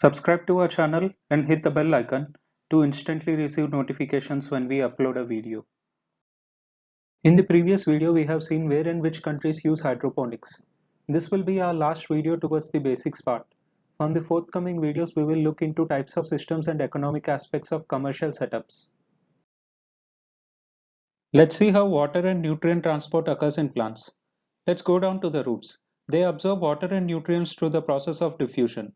Subscribe to our channel and hit the bell icon to instantly receive notifications when we upload a video. In the previous video, we have seen where and which countries use hydroponics. This will be our last video towards the basics part. On the forthcoming videos, we will look into types of systems and economic aspects of commercial setups. Let's see how water and nutrient transport occurs in plants. Let's go down to the roots. They absorb water and nutrients through the process of diffusion.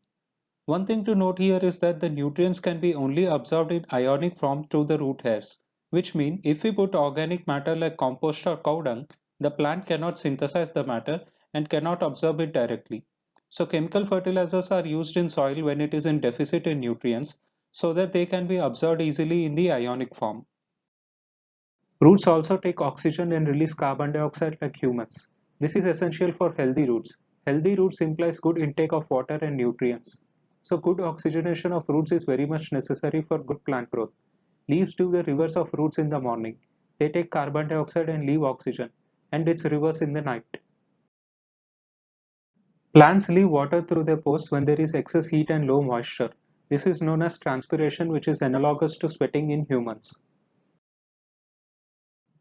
One thing to note here is that the nutrients can be only absorbed in ionic form through the root hairs, which means if we put organic matter like compost or cow dung, the plant cannot synthesize the matter and cannot absorb it directly. So chemical fertilizers are used in soil when it is in deficit in nutrients so that they can be absorbed easily in the ionic form. Roots also take oxygen and release carbon dioxide like humans. This is essential for healthy roots. Healthy roots implies good intake of water and nutrients. So good oxygenation of roots is very much necessary for good plant growth. Leaves do the reverse of roots in the morning. They take carbon dioxide and leave oxygen, and it's reverse in the night. Plants leave water through their pores when there is excess heat and low moisture. This is known as transpiration, which is analogous to sweating in humans.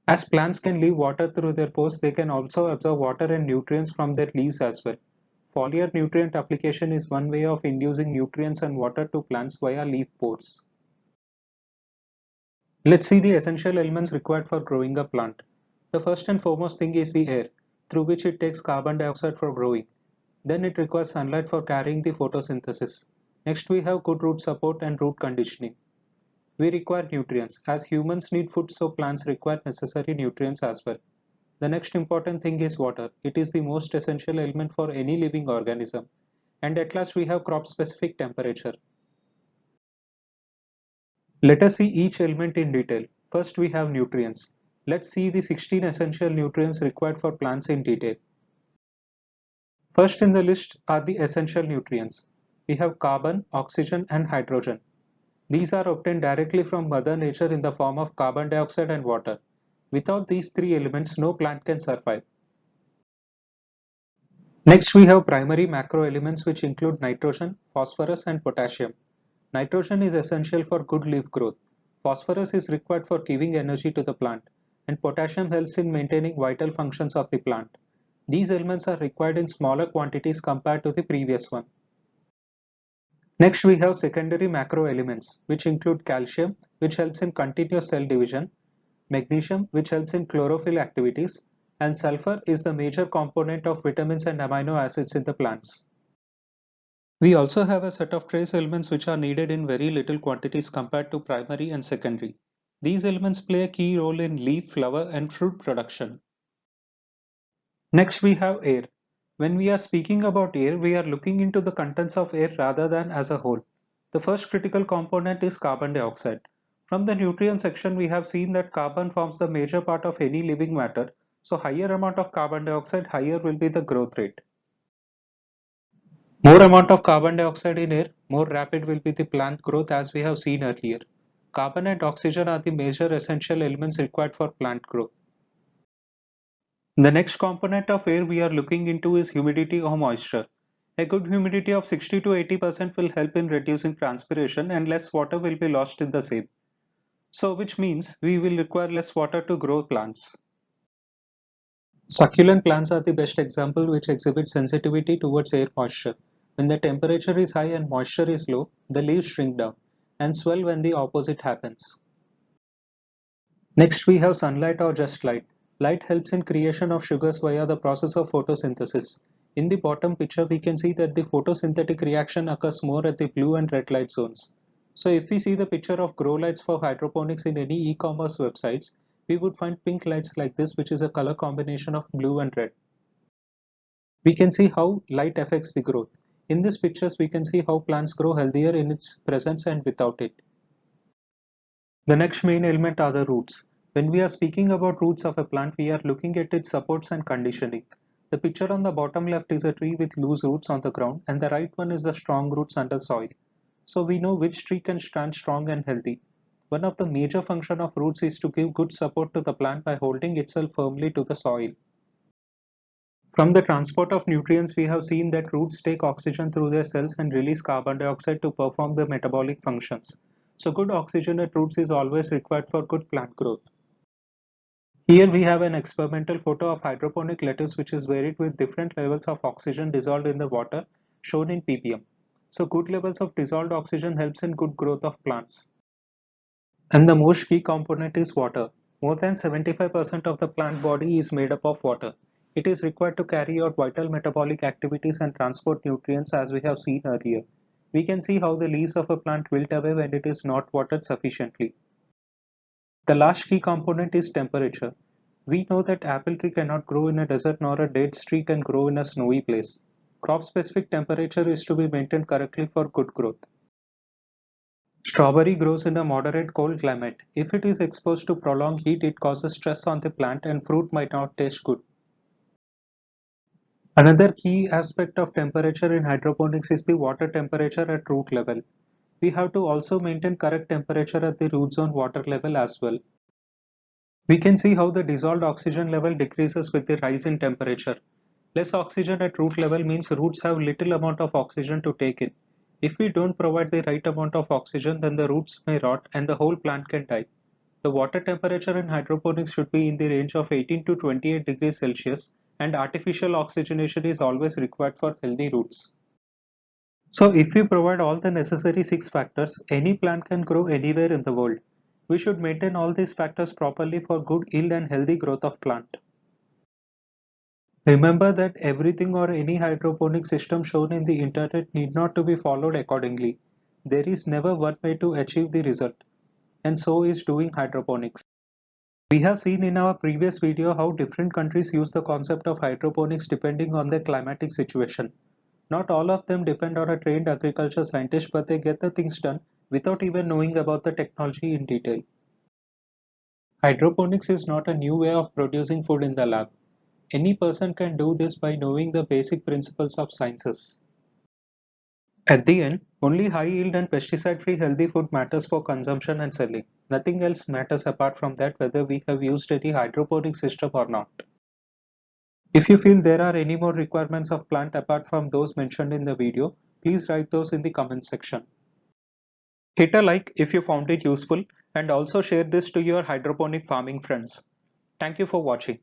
As plants can leave water through their pores, they can also absorb water and nutrients from their leaves as well. Foliar nutrient application is one way of inducing nutrients and water to plants via leaf pores. Let's see the essential elements required for growing a plant. The first and foremost thing is the air, through which it takes carbon dioxide for growing. Then it requires sunlight for carrying the photosynthesis. Next we have good root support and root conditioning. We require nutrients. As humans need food, so plants require necessary nutrients as well. The next important thing is water. It is the most essential element for any living organism. And at last we have crop specific temperature. Let us see each element in detail. First we have nutrients. Let's see the 16 essential nutrients required for plants in detail. First in the list are the essential nutrients. We have carbon, oxygen and hydrogen. These are obtained directly from Mother Nature in the form of carbon dioxide and water. Without these three elements, no plant can survive. Next, we have primary macro elements which include nitrogen, phosphorus and potassium. Nitrogen is essential for good leaf growth. Phosphorus is required for giving energy to the plant, and potassium helps in maintaining vital functions of the plant. These elements are required in smaller quantities compared to the previous one. Next, we have secondary macro elements, which include calcium, which helps in continuous cell division, magnesium, which helps in chlorophyll activities, and sulfur is the major component of vitamins and amino acids in the plants. We also have a set of trace elements which are needed in very little quantities compared to primary and secondary. These elements play a key role in leaf, flower, and fruit production. Next, we have air. When we are speaking about air, we are looking into the contents of air rather than as a whole. The first critical component is carbon dioxide. From the nutrient section, we have seen that carbon forms the major part of any living matter. So higher amount of carbon dioxide, higher will be the growth rate. More amount of carbon dioxide in air, more rapid will be the plant growth as we have seen earlier. Carbon and oxygen are the major essential elements required for plant growth. The next component of air we are looking into is humidity or moisture. A good humidity of 60 to 80% will help in reducing transpiration and less water will be lost in the same. So which means we will require less water to grow plants. Succulent plants are the best example which exhibit sensitivity towards air moisture. When the temperature is high and moisture is low, the leaves shrink down and swell when the opposite happens. Next we have sunlight or just light. Light helps in creation of sugars via the process of photosynthesis. In the bottom picture we can see that the photosynthetic reaction occurs more at the blue and red light zones. So if we see the picture of grow lights for hydroponics in any e-commerce websites, we would find pink lights like this, which is a color combination of blue and red. We can see how light affects the growth. In these pictures we can see how plants grow healthier in its presence and without it. The next main element are the roots. When we are speaking about roots of a plant, we are looking at its supports and conditioning. The picture on the bottom left is a tree with loose roots on the ground and the right one is the strong roots under soil. So we know which tree can stand strong and healthy. One of the major functions of roots is to give good support to the plant by holding itself firmly to the soil. From the transport of nutrients, we have seen that roots take oxygen through their cells and release carbon dioxide to perform the metabolic functions. So good oxygen at roots is always required for good plant growth. Here we have an experimental photo of hydroponic lettuce which is varied with different levels of oxygen dissolved in the water shown in ppm. So good levels of dissolved oxygen helps in good growth of plants. And the most key component is water. More than 75% of the plant body is made up of water. It is required to carry out vital metabolic activities and transport nutrients as we have seen earlier. We can see how the leaves of a plant wilt away when it is not watered sufficiently. The last key component is temperature. We know that apple tree cannot grow in a desert nor a date tree can grow in a snowy place. Crop specific temperature is to be maintained correctly for good growth. Strawberry grows in a moderate cold climate. If it is exposed to prolonged heat, it causes stress on the plant and fruit might not taste good. Another key aspect of temperature in hydroponics is the water temperature at root level. We have to also maintain correct temperature at the root zone water level as well. We can see how the dissolved oxygen level decreases with the rise in temperature. Less oxygen at root level means roots have little amount of oxygen to take in. If we don't provide the right amount of oxygen, then the roots may rot and the whole plant can die. The water temperature in hydroponics should be in the range of 18 to 28 degrees Celsius and artificial oxygenation is always required for healthy roots. So if we provide all the necessary 6 factors, any plant can grow anywhere in the world. We should maintain all these factors properly for good yield and healthy growth of plant. Remember that everything or any hydroponic system shown in the internet need not to be followed accordingly. There is never one way to achieve the result, and so is doing hydroponics. We have seen in our previous video how different countries use the concept of hydroponics depending on their climatic situation. Not all of them depend on a trained agriculture scientist, but they get the things done without even knowing about the technology in detail. Hydroponics is not a new way of producing food in the lab. Any person can do this by knowing the basic principles of sciences. At the end, only high yield and pesticide free healthy food matters for consumption and selling. Nothing else matters apart from that whether we have used any hydroponic system or not. If you feel there are any more requirements of plant apart from those mentioned in the video, please write those in the comment section. Hit a like if you found it useful and also share this to your hydroponic farming friends. Thank you for watching.